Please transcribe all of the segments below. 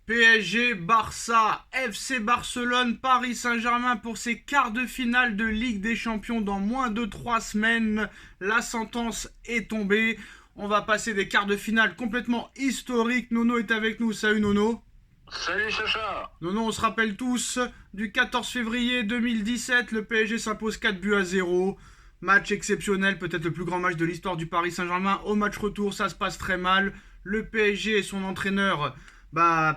PSG, Barça, FC Barcelone, Paris Saint-Germain pour ces quarts de finale de Ligue des Champions dans moins de 3 semaines. La sentence est tombée. On va passer des quarts de finale complètement historiques. Nono est avec nous. Salut Nono. Salut Sacha. Nono, on se rappelle tous du 14 février 2017. Le PSG s'impose 4-0. Match exceptionnel, peut-être le plus grand match de l'histoire du Paris Saint-Germain. Au match retour, ça se passe très mal. Le PSG et son entraîneur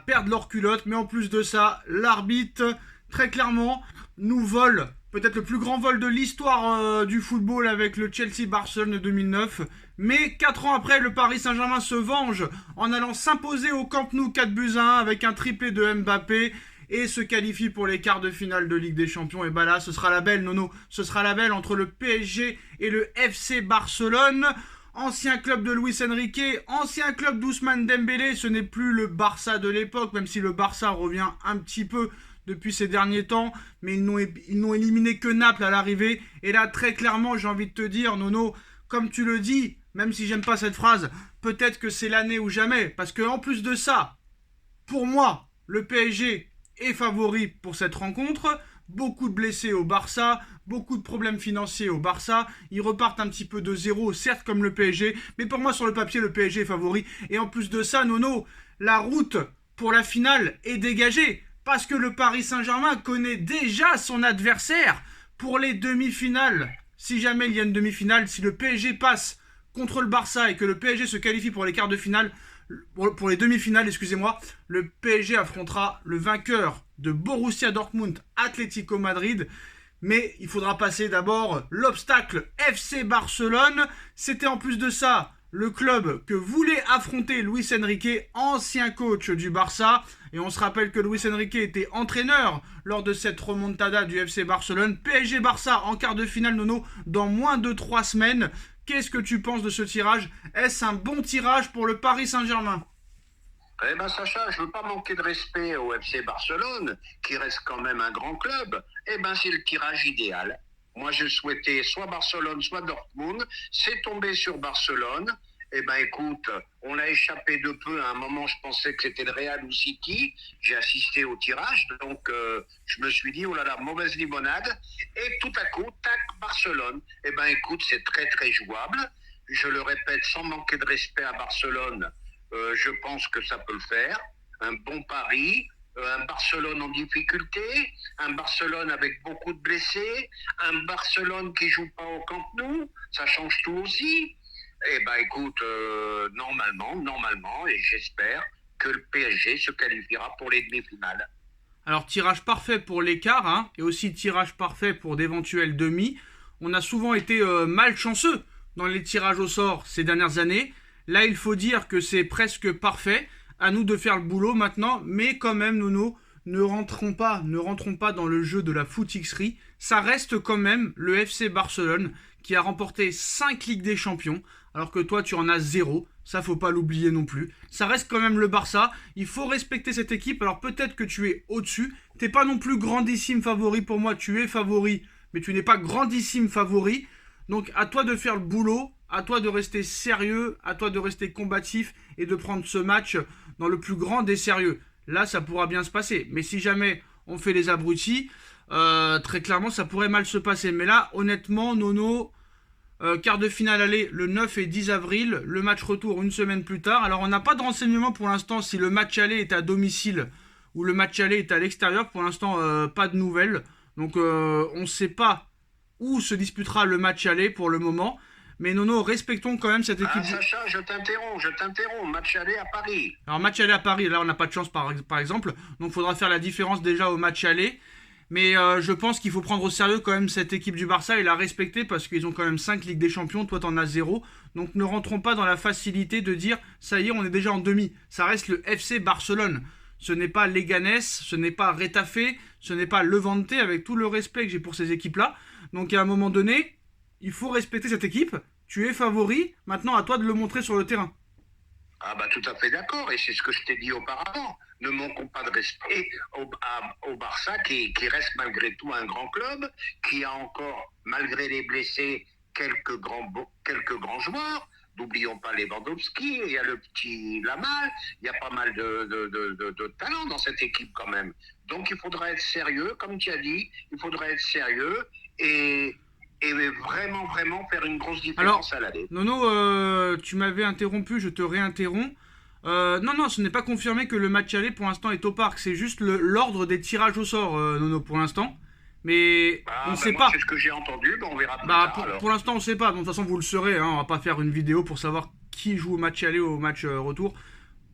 perdent leur culotte. Mais en plus de ça, l'arbitre, très clairement, nous vole peut-être le plus grand vol de l'histoire du football avec le Chelsea-Barcelone de 2009. Mais 4 ans après, le Paris Saint-Germain se venge en allant s'imposer au Camp Nou 4-1 avec un triplé de Mbappé et se qualifie pour les quarts de finale de Ligue des Champions. Et bah là, ce sera la belle, Nono. Ce sera la belle entre le PSG et le FC Barcelone. Ancien club de Luis Enrique, ancien club d'Ousmane Dembélé. Ce n'est plus le Barça de l'époque, même si le Barça revient un petit peu depuis ces derniers temps, mais ils n'ont éliminé que Naples à l'arrivée. Et là, très clairement, j'ai envie de te dire, Nono, comme tu le dis, même si j'aime pas cette phrase, peut-être que c'est l'année ou jamais. Parce que en plus de ça, pour moi, le PSG est favori pour cette rencontre. Beaucoup de blessés au Barça, beaucoup de problèmes financiers au Barça. Ils repartent un petit peu de zéro, certes comme le PSG, mais pour moi sur le papier le PSG est favori. Et en plus de ça, Nono, la route pour la finale est dégagée parce que le Paris Saint-Germain connaît déjà son adversaire pour les demi-finales. Si jamais il y a une demi-finale, si le PSG passe contre le Barça et que le PSG se qualifie pour les quarts de finale, pour les demi-finales, excusez-moi, le PSG affrontera le vainqueur de Borussia Dortmund, Atlético Madrid. Mais il faudra passer d'abord l'obstacle FC Barcelone. C'était en plus de ça le club que voulait affronter Luis Enrique, ancien coach du Barça. Et on se rappelle que Luis Enrique était entraîneur lors de cette remontada du FC Barcelone. PSG-Barça en quart de finale, Nono, dans moins de 3 semaines. Qu'est-ce que tu penses de ce tirage? Est-ce un bon tirage pour le Paris Saint-Germain? Eh ben Sacha, je veux pas manquer de respect au FC Barcelone, qui reste quand même un grand club. Eh ben c'est le tirage idéal. Moi je souhaitais soit Barcelone, soit Dortmund. C'est tombé sur Barcelone. Eh ben écoute, on l'a échappé de peu. À un moment, je pensais que c'était le Real ou City. J'ai assisté au tirage, donc je me suis dit, oh là là, mauvaise limonade. Et tout à coup, tac, Barcelone. Eh ben écoute, c'est très très jouable. Je le répète, sans manquer de respect à Barcelone, je pense que ça peut le faire. Un bon pari, un Barcelone en difficulté, un Barcelone avec beaucoup de blessés, un Barcelone qui joue pas au Camp Nou, ça change tout aussi. Eh ben écoute, normalement, et j'espère que le PSG se qualifiera pour les demi-finales. Alors tirage parfait pour l'écart, hein, et aussi tirage parfait pour d'éventuels demi. On a souvent été malchanceux dans les tirages au sort ces dernières années. Là, il faut dire que c'est presque parfait. À nous de faire le boulot maintenant, mais quand même, Nono, ne rentrons pas dans le jeu de la footixerie. Ça reste quand même le FC Barcelone qui a remporté 5 Ligues des Champions, alors que toi, tu en as 0. Ça, faut pas l'oublier non plus. Ça reste quand même le Barça. Il faut respecter cette équipe. Alors peut-être que tu es au-dessus. T'es pas non plus grandissime favori pour moi. Tu es favori, mais tu n'es pas grandissime favori. Donc à toi de faire le boulot, à toi de rester sérieux, à toi de rester combatif et de prendre ce match dans le plus grand des sérieux. Là, ça pourra bien se passer. Mais si jamais on fait les abrutis, très clairement, ça pourrait mal se passer. Mais là, honnêtement, Nono, quart de finale aller le 9 et 10 avril, le match retour une semaine plus tard. Alors on n'a pas de renseignements pour l'instant si le match aller est à domicile ou le match aller est à l'extérieur. Pour l'instant, pas de nouvelles. Donc on ne sait pas où se disputera le match aller pour le moment. Mais Nono, respectons quand même cette équipe. Ah Sacha, je t'interromps. Match aller à Paris. Alors match aller à Paris, là on n'a pas de chance par exemple. Donc il faudra faire la différence déjà au match aller. Mais je pense qu'il faut prendre au sérieux quand même cette équipe du Barça et la respecter parce qu'ils ont quand même 5 Ligues des Champions, toi t'en as 0. Donc ne rentrons pas dans la facilité de dire ça y est, on est déjà en demi. Ça reste le FC Barcelone. Ce n'est pas Leganés, ce n'est pas Retafe, ce n'est pas Levante, avec tout le respect que j'ai pour ces équipes-là. Donc à un moment donné, il faut respecter cette équipe. Tu es favori, maintenant à toi de le montrer sur le terrain. Ah bah tout à fait d'accord, et c'est ce que je t'ai dit auparavant. Ne manquons pas de respect au Barça qui reste malgré tout un grand club, qui a encore, malgré les blessés, quelques grands joueurs. N'oublions pas Lewandowski, il y a le petit Lamal, il y a pas mal de talent dans cette équipe quand même. Donc il faudra être sérieux, comme tu as dit, il faudra être sérieux et vraiment, vraiment faire une grosse différence à l'aller. Nono, tu m'avais interrompu, je te réinterromps. Non, ce n'est pas confirmé que le match aller pour l'instant est au parc. C'est juste l'ordre des tirages au sort, Nono, pour l'instant. Mais on ne sait pas. C'est ce que j'ai entendu, on verra plus tard. Pour l'instant, on ne sait pas. De toute façon, vous le saurez. Hein, on va pas faire une vidéo pour savoir qui joue au match aller ou au match retour.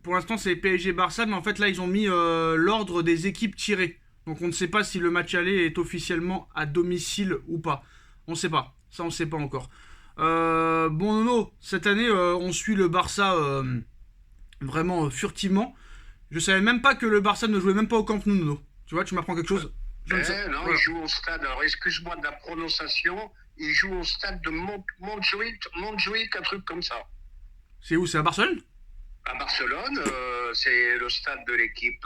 Pour l'instant, c'est PSG-Barça, mais en fait, là, ils ont mis l'ordre des équipes tirées. Donc, on ne sait pas si le match aller est officiellement à domicile ou pas. On ne sait pas. Ça, on ne sait pas encore. Bon, Nono, cette année, on suit le Barça vraiment furtivement. Je savais même pas que le Barça ne jouait même pas au Camp Nou, Nono. Tu vois, tu m'apprends quelque chose. Non, il joue au stade, alors excuse-moi de la prononciation, il joue au stade de Montjuïc, un truc comme ça. C'est où? C'est à Barcelone? À Barcelone, c'est le stade de l'équipe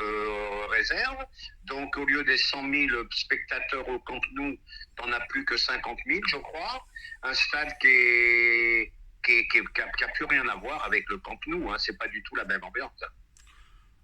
réserve. Donc, au lieu des 100 000 spectateurs au Camp Nou, t'en as plus que 50 000, je crois. Un stade qui a plus rien à voir avec le Camp Nou. Hein. C'est pas du tout la même ambiance.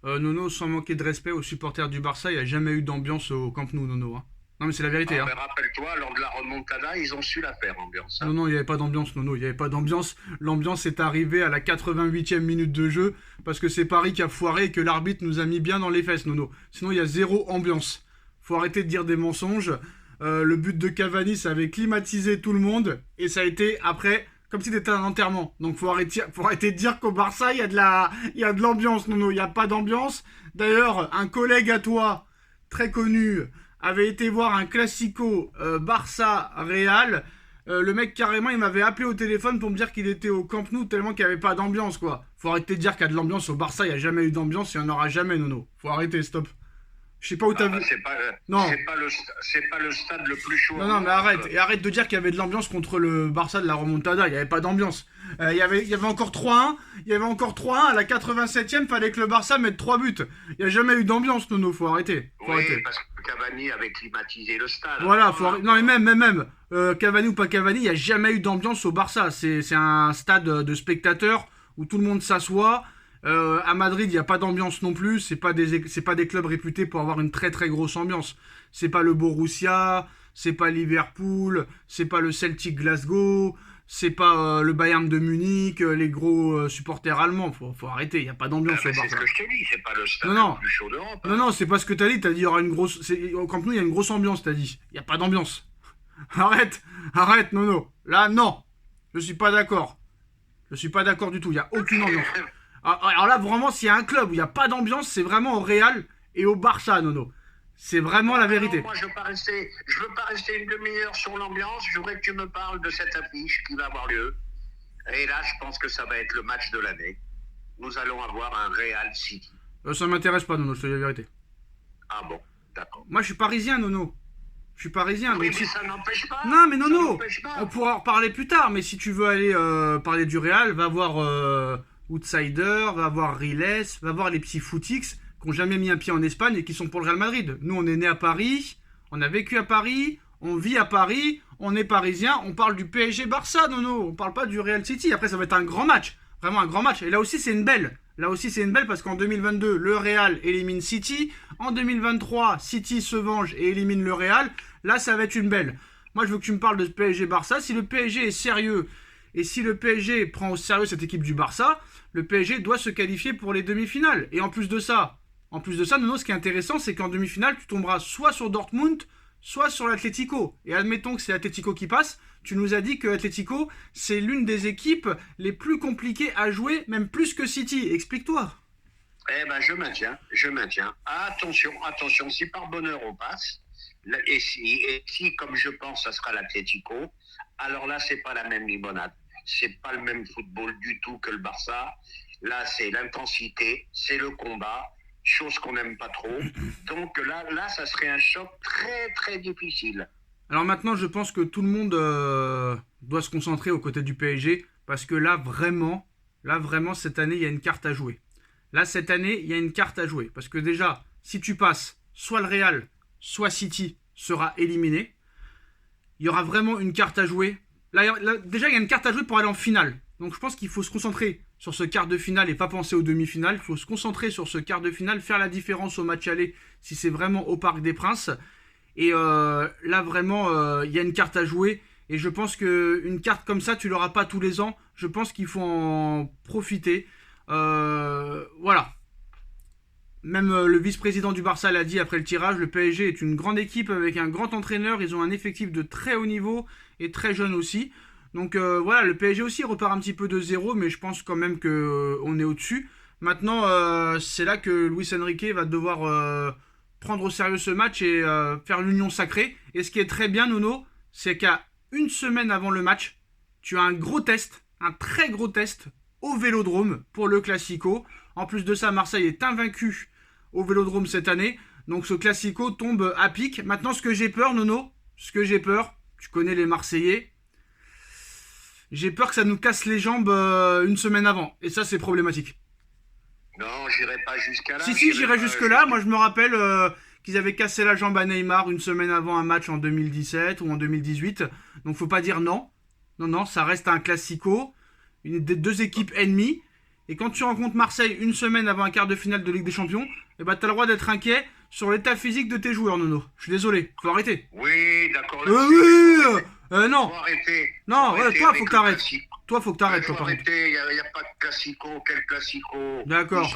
Nono, sans manquer de respect aux supporters du Barça, il n'y a jamais eu d'ambiance au Camp Nou, Nono. Hein. Non, mais c'est la vérité. Mais rappelle-toi, lors de la remontada, ils ont su la faire, l'ambiance. Hein. Non, il n'y avait pas d'ambiance, Nono. Il n'y avait pas d'ambiance. L'ambiance est arrivée à la 88e minute de jeu parce que c'est Paris qui a foiré et que l'arbitre nous a mis bien dans les fesses, Nono. Sinon, il y a zéro ambiance. Faut arrêter de dire des mensonges. Le but de Cavani, ça avait climatisé tout le monde et ça a été après comme si c'était un enterrement. Donc faut arrêter de dire qu'au Barça, il y a de l'ambiance, Nono. Il n'y a pas d'ambiance. D'ailleurs, un collègue à toi, très connu, avait été voir un classico Barça-Real. Le mec, carrément, il m'avait appelé au téléphone pour me dire qu'il était au Camp Nou tellement qu'il n'y avait pas d'ambiance, quoi. Faut arrêter de dire qu'il y a de l'ambiance au Barça. Il n'y a jamais eu d'ambiance, il n'y en aura jamais, Nono. Faut arrêter, stop. Je sais pas où t'as vu. C'est pas le stade le plus chaud. Non, mais arrête. Et arrête de dire qu'il y avait de l'ambiance contre le Barça de la remontada. Il n'y avait pas d'ambiance. Il y avait encore 3-1. Il y avait encore 3-1. À la 87e, fallait que le Barça mette 3 buts. Il n'y a jamais eu d'ambiance, Nono. Faut arrêter. Parce que Cavani avait climatisé le stade. Voilà, faut arrêter. Non, mais même. Cavani ou pas Cavani, il n'y a jamais eu d'ambiance au Barça. C'est un stade de spectateurs où tout le monde s'assoit. À Madrid, il n'y a pas d'ambiance non plus. C'est pas des clubs réputés pour avoir une très très grosse ambiance. C'est pas le Borussia, c'est pas Liverpool, c'est pas le Celtic Glasgow, c'est pas le Bayern de Munich, les gros supporters allemands. Faut arrêter. Il n'y a pas d'ambiance au Barça. C'est ce que je te dis. C'est pas le stade le plus chaud d'Europe. Hein. Non, c'est pas ce que t'as dit. T'as dit il y aura une grosse. Au Camp Nou, il y a une grosse ambiance. T'as dit. Il n'y a pas d'ambiance. Arrête, Nono. Là, non. Je suis pas d'accord. Je suis pas d'accord du tout. Il n'y a aucune ambiance. Alors là, vraiment, s'il y a un club où il n'y a pas d'ambiance, c'est vraiment au Real et au Barça, Nono. C'est vraiment la vérité. Non, moi, je veux pas rester une demi-heure sur l'ambiance. Je voudrais que tu me parles de cette affiche qui va avoir lieu. Et là, je pense que ça va être le match de l'année. Nous allons avoir un Real City. Ça m'intéresse pas, Nono, je te dis la vérité. Ah bon, d'accord. Moi, je suis parisien, Nono. Je suis parisien. Oui, mais ça n'empêche pas. Non, mais Nono, on pourra en reparler plus tard. Mais si tu veux aller parler du Real, va voir... Outsider, va voir Riles, va voir les petits footix qui n'ont jamais mis un pied en Espagne et qui sont pour le Real Madrid. Nous, on est né à Paris, on a vécu à Paris, on vit à Paris, on est parisien, on parle du PSG Barça, Nono, on parle pas du Real City. Après, ça va être un grand match, vraiment un grand match. Et là aussi, c'est une belle. Là aussi, c'est une belle parce qu'en 2022, le Real élimine City. En 2023, City se venge et élimine le Real. Là, ça va être une belle. Moi, je veux que tu me parles de PSG Barça. Si le PSG est sérieux et si le PSG prend au sérieux cette équipe du Barça, le PSG doit se qualifier pour les demi-finales. Et en plus de ça, Nono, ce qui est intéressant, c'est qu'en demi-finale, tu tomberas soit sur Dortmund, soit sur l'Atlético. Et admettons que c'est l'Atlético qui passe, tu nous as dit que l'Atlético, c'est l'une des équipes les plus compliquées à jouer, même plus que City. Explique-toi. Eh ben, je maintiens. Attention, si par bonheur on passe, et si comme je pense, ça sera l'Atlético, alors là, c'est pas la même limonade. C'est pas le même football du tout que le Barça. Là, c'est l'intensité, c'est le combat, chose qu'on n'aime pas trop. Donc là, ça serait un choc très, très difficile. Alors maintenant, je pense que tout le monde doit se concentrer aux côtés du PSG parce que là, vraiment, cette année, il y a une carte à jouer. Parce que déjà, si tu passes, soit le Real, soit City sera éliminé. Il y aura vraiment une carte à jouer. Là, déjà, il y a une carte à jouer pour aller en finale. Donc je pense qu'il faut se concentrer sur ce quart de finale et pas penser aux demi-finales. Il faut se concentrer sur ce quart de finale, faire la différence au match aller si c'est vraiment au Parc des Princes. Et là vraiment, il y a une carte à jouer. Et je pense qu'une carte comme ça, tu l'auras pas tous les ans. Je pense qu'il faut en profiter. Voilà. Même le vice-président du Barça l'a dit après le tirage, le PSG est une grande équipe avec un grand entraîneur. Ils ont un effectif de très haut niveau et très jeune aussi. Donc voilà, le PSG aussi repart un petit peu de zéro, mais je pense quand même qu'on est au-dessus. Maintenant, c'est là que Luis Enrique va devoir prendre au sérieux ce match et faire l'union sacrée. Et ce qui est très bien, Nono, c'est qu'à une semaine avant le match, tu as un gros test, un très gros test au Vélodrome pour le Classico. En plus de ça, Marseille est invaincu au Vélodrome cette année. Donc ce Classico tombe à pic. Maintenant, ce que j'ai peur, Nono, tu connais les Marseillais, j'ai peur que ça nous casse les jambes une semaine avant. Et ça, c'est problématique. Non, j'irai pas jusqu'à là. Si, j'irai jusque-là. Moi, je me rappelle qu'ils avaient cassé la jambe à Neymar une semaine avant un match en 2017 ou en 2018. Donc, faut pas dire non. Non, ça reste un Classico. Des deux équipes ennemies. Et quand tu rencontres Marseille une semaine avant un quart de finale de Ligue des Champions, eh ben, t'as le droit d'être inquiet sur l'état physique de tes joueurs, Nono. Je suis désolé. Faut arrêter. Oui, d'accord. Non. Faut arrêter. Non, toi, faut que t'arrêtes. Toi, faut que t'arrêtes, Faut toi, par contre. arrêter. Il n'y a pas de Classico. Quel Classico? D'accord.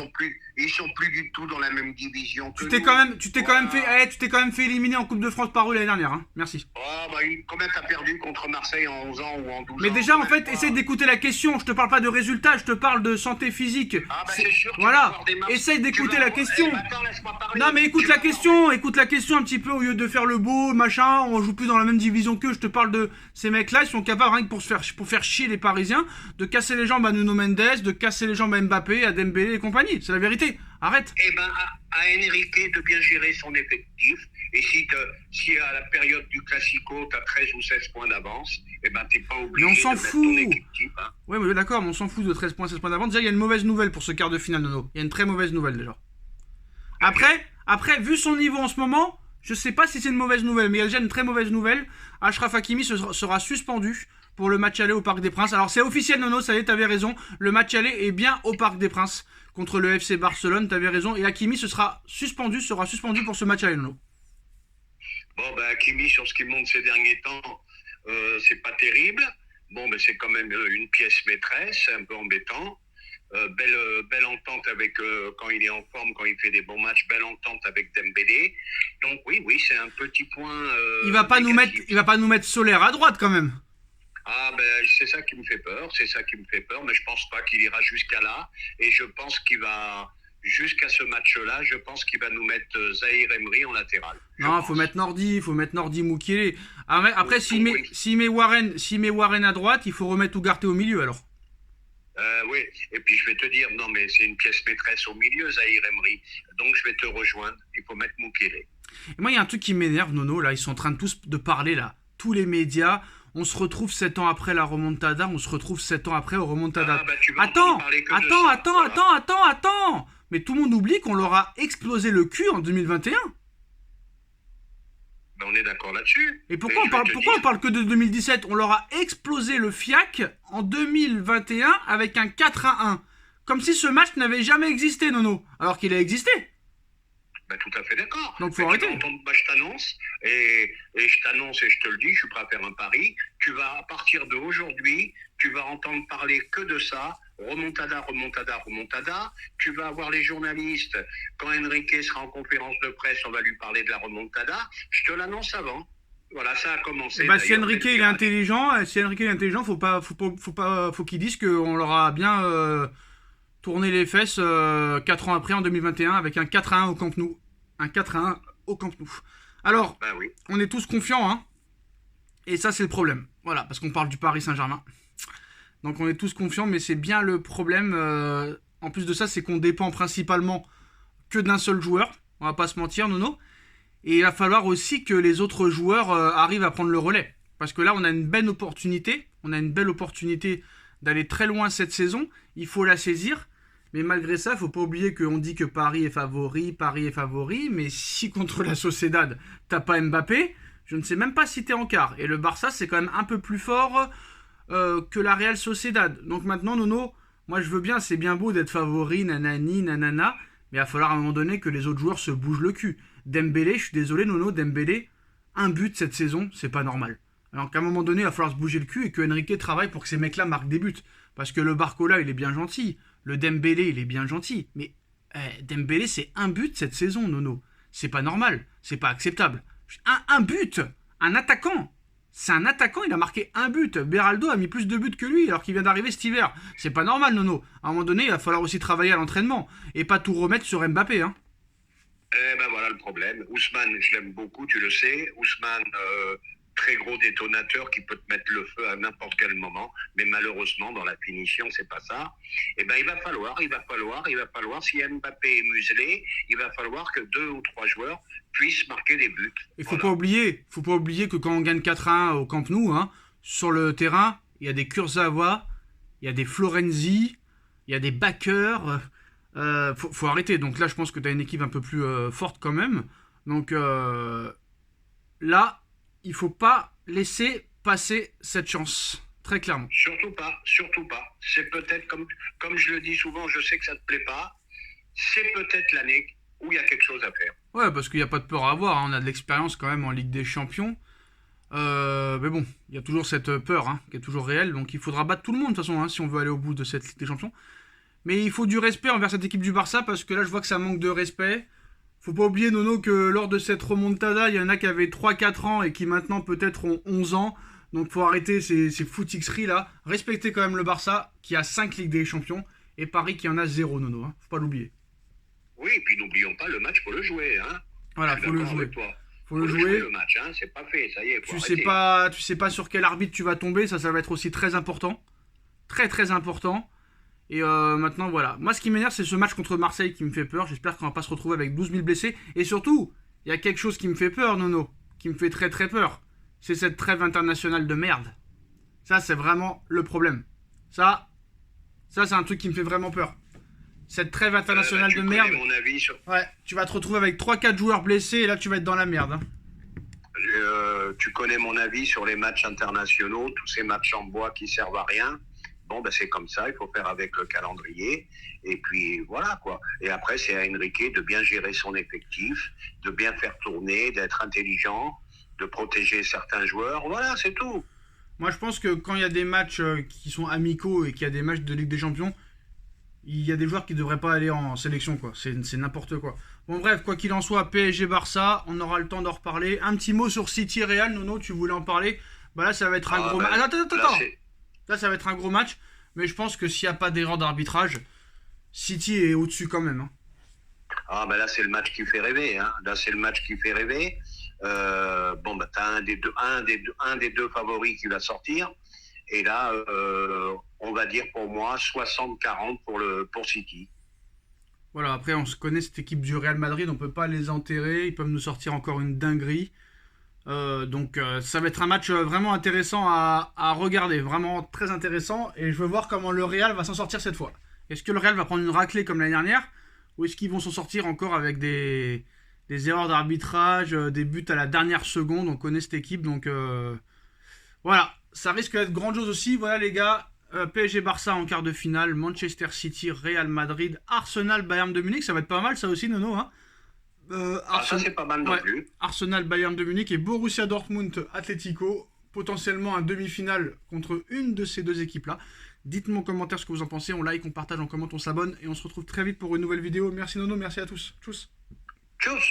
Ils sont plus du tout dans la même division que Tu t'es nous. quand même fait éliminer en Coupe de France par eux l'année dernière, hein. Merci. Oh, bah, combien t'as perdu contre Marseille en 11 ans ou en 12 ans? Mais déjà, en fait, essaye d'écouter la question. Je te parle pas de résultats, je te parle de santé physique. Ah, bah, c'est sûr. Voilà. Essaye d'écouter la question. Attends, laisse-moi parler. Non, mais écoute la question un petit peu au lieu de faire le beau, machin. On joue plus dans la même division qu'eux. Je te parle de ces mecs-là. Ils sont capables, rien que pour faire chier les Parisiens, de casser les jambes à Nuno Mendes, de casser les jambes à Mbappé, à Dembélé et compagnie. C'est la vérité. Arrête. Eh ben, à Enrique de bien gérer son effectif. Et si à la période du Classico, tu as 13 ou 16 points d'avance, eh ben, t'es pas obligé mais on s'en de mettre fout. ton équipe type. Hein. Ouais, mais d'accord, mais on s'en fout de 13 points, 16 points d'avance. Déjà, il y a une mauvaise nouvelle pour ce quart de finale, Nono. Il y a une très mauvaise nouvelle, déjà. Après, vu son niveau en ce moment, je sais pas si c'est une mauvaise nouvelle, mais il y a déjà une très mauvaise nouvelle. Achraf Hakimi sera suspendu pour le match aller au Parc des Princes. Alors, c'est officiel, Nono, ça y est, t'avais raison. Le match aller est bien au Parc des Princes contre le FC Barcelone, t'avais raison. Et Hakimi sera suspendu pour ce match aller, Nono. Bon, ben, Hakimi, sur ce qu'il montre ces derniers temps, c'est pas terrible. Bon, ben, c'est quand même une pièce maîtresse, c'est un peu embêtant. Belle entente avec, quand il est en forme, quand il fait des bons matchs, belle entente avec Dembélé. Donc oui, c'est un petit point. Il va pas nous mettre Solaire à droite quand même. Ah ben c'est ça qui me fait peur, mais je pense pas qu'il ira jusqu'à là. Et je pense qu'il va jusqu'à ce match-là, je pense qu'il va nous mettre Zahir Emery en latéral. Non, faut mettre Nordi Mukiele. Après, s'il met Warren à droite, il faut remettre Ugarte au milieu alors. Oui, et puis je vais te dire, non mais c'est une pièce maîtresse au milieu, Zahir Emery. Donc je vais te rejoindre, il faut mettre Mukiele. Et moi, il y a un truc qui m'énerve, Nono, là, ils sont en train de tous de parler, là. Tous les médias, on se retrouve 7 ans après la remontada, on se retrouve 7 ans après au remontada. Attends. Mais tout le monde oublie qu'on leur a explosé le cul en 2021. Ben on est d'accord là-dessus. Et pourquoi on parle que de 2017? On leur a explosé le fiac en 2021 avec un 4-1. Comme si ce match n'avait jamais existé, Nono. Alors qu'il a existé. Ben, tout à fait d'accord. Donc faut arrêter. Je t'annonce, et je t'annonce et je te le dis, je suis prêt à faire un pari. Tu vas, à partir d'aujourd'hui, tu vas entendre parler que de ça. Remontada. Tu vas avoir les journalistes. Quand Enrique sera en conférence de presse, on va lui parler de la remontada. Je te l'annonce avant. Voilà, ça a commencé. Bah, si Enrique il est intelligent, faut qu'il dise qu'on leur a bien tourné les fesses 4 ans après en 2021 avec un 4-1 au Camp Nou. Un 4-1 au Camp Nou. Alors, bah oui. On est tous confiants, hein. Et ça, c'est le problème. Voilà, parce qu'on parle du Paris Saint-Germain. Donc on est tous confiants, mais c'est bien le problème. En plus de ça, c'est qu'on dépend principalement que d'un seul joueur. On va pas se mentir, Nono. Et il va falloir aussi que les autres joueurs arrivent à prendre le relais. Parce que là, on a une belle opportunité. D'aller très loin cette saison. Il faut la saisir. Mais malgré ça, il ne faut pas oublier qu'on dit que Paris est favori. Mais si contre la Sociedad, t'as pas Mbappé, je ne sais même pas si t'es en quart. Et le Barça, c'est quand même un peu plus fort. que la Real Sociedad. Donc maintenant, Nono, moi je veux bien, c'est bien beau d'être favori, nanani, nanana, mais il va falloir à un moment donné que les autres joueurs se bougent le cul. Dembélé, je suis désolé, Nono, Dembélé, un but cette saison, c'est pas normal. Alors qu'à un moment donné, il va falloir se bouger le cul et que Enrique travaille pour que ces mecs-là marquent des buts. Parce que le Barcola, il est bien gentil. Le Dembélé, il est bien gentil. Mais Dembélé, c'est un but cette saison, Nono. C'est pas normal. C'est pas acceptable. Un but. Un attaquant. C'est un attaquant, il a marqué un but. Beraldo a mis plus de buts que lui alors qu'il vient d'arriver cet hiver. C'est pas normal, Nono. À un moment donné, il va falloir aussi travailler à l'entraînement. Et pas tout remettre sur Mbappé, hein. Eh ben voilà le problème. Ousmane, je l'aime beaucoup, tu le sais. Ousmane, très gros détonateur qui peut te mettre le feu à n'importe quel moment. Mais malheureusement, dans la finition, c'est pas ça. Eh ben il va falloir, si Mbappé est muselé, il va falloir que 2 ou 3 joueurs puissent marquer des buts. Il faut pas oublier que quand on gagne 4-1 au Camp Nou, hein, sur le terrain, il y a des Kurzawa, il y a des Florenzi, il y a des backers. Faut arrêter. Donc là, je pense que tu as une équipe un peu plus forte quand même. Donc là, il faut pas laisser passer cette chance. Très clairement. Surtout pas, surtout pas. C'est peut-être, comme je le dis souvent, je sais que ça te plaît pas, c'est peut-être l'année où il y a quelque chose à faire. Ouais, parce qu'il n'y a pas de peur à avoir, hein. On a de l'expérience quand même en Ligue des Champions. Mais bon, il y a toujours cette peur, hein, qui est toujours réelle. Donc il faudra battre tout le monde de toute façon, hein, si on veut aller au bout de cette Ligue des Champions. Mais il faut du respect envers cette équipe du Barça, parce que là je vois que ça manque de respect. Faut pas oublier, Nono, que lors de cette remontada, il y en a qui avaient 3-4 ans et qui maintenant peut-être ont 11 ans. Donc faut arrêter ces footixeries là. Respectez quand même le Barça qui a 5 Ligues des Champions et Paris qui en a 0, Nono, hein. Faut pas l'oublier. Oui, et puis n'oublions pas le match pour le jouer, hein. Voilà, faut le jouer. Faut le jouer jouer. le match, hein. C'est pas fait, ça y est. Tu sais pas sur quel arbitre tu vas tomber, ça va être aussi très important. Très très important. Et maintenant, voilà. Moi, ce qui m'énerve, c'est ce match contre Marseille qui me fait peur. J'espère qu'on va pas se retrouver avec 12 000 blessés. Et surtout, il y a quelque chose qui me fait peur, Nono. Qui me fait très très peur. C'est cette trêve internationale de merde. Ça, c'est vraiment le problème. Ça c'est un truc qui me fait vraiment peur. Cette trêve internationale de merde. Mon avis sur... Ouais, tu vas te retrouver avec 3-4 joueurs blessés et là, tu vas être dans la merde, hein. Tu connais mon avis sur les matchs internationaux, tous ces matchs en bois qui servent à rien. Bon, ben c'est comme ça, il faut faire avec le calendrier. Et puis, voilà, quoi. Et après, c'est à Enrique de bien gérer son effectif, de bien faire tourner, d'être intelligent, de protéger certains joueurs. Voilà, c'est tout. Moi, je pense que quand il y a des matchs qui sont amicaux et qu'il y a des matchs de Ligue des Champions, il y a des joueurs qui ne devraient pas aller en sélection, quoi. C'est n'importe quoi. Bon, bref, quoi qu'il en soit, PSG-Barça, on aura le temps d'en reparler. Un petit mot sur City-Real, Nono, tu voulais en parler. Bah là, ça va être un gros match. Attends. Là, ça va être un gros match, mais je pense que s'il n'y a pas d'erreur d'arbitrage, City est au-dessus quand même, hein. Ah, ben là, c'est le match qui fait rêver, hein. Là, c'est le match qui fait rêver. Bon, ben, t'as un des deux favoris qui va sortir. Et là, on va dire pour moi 60-40 pour City. Voilà, après, on se connaît cette équipe du Real Madrid, on peut pas les enterrer, ils peuvent nous sortir encore une dinguerie. Donc ça va être un match vraiment intéressant à regarder, vraiment très intéressant, et je veux voir comment le Real va s'en sortir cette fois. Est-ce que le Real va prendre une raclée comme l'année dernière, ou est-ce qu'ils vont s'en sortir encore avec des erreurs d'arbitrage, des buts à la dernière seconde? On connaît cette équipe, donc voilà, ça risque d'être grandiose aussi. Voilà les gars, PSG-Barça en quart de finale, Manchester City, Real Madrid, Arsenal, Bayern de Munich, ça va être pas mal ça aussi, Nono, hein. Ça c'est pas mal non plus. Arsenal, Bayern de Munich et Borussia Dortmund, Atlético, potentiellement un demi-finale contre une de ces deux équipes-là. Dites-moi en commentaire ce que vous en pensez, on like, on partage, on commente, on s'abonne et on se retrouve très vite pour une nouvelle vidéo. Merci Nono, merci à tous. Tchuss. Tchuss.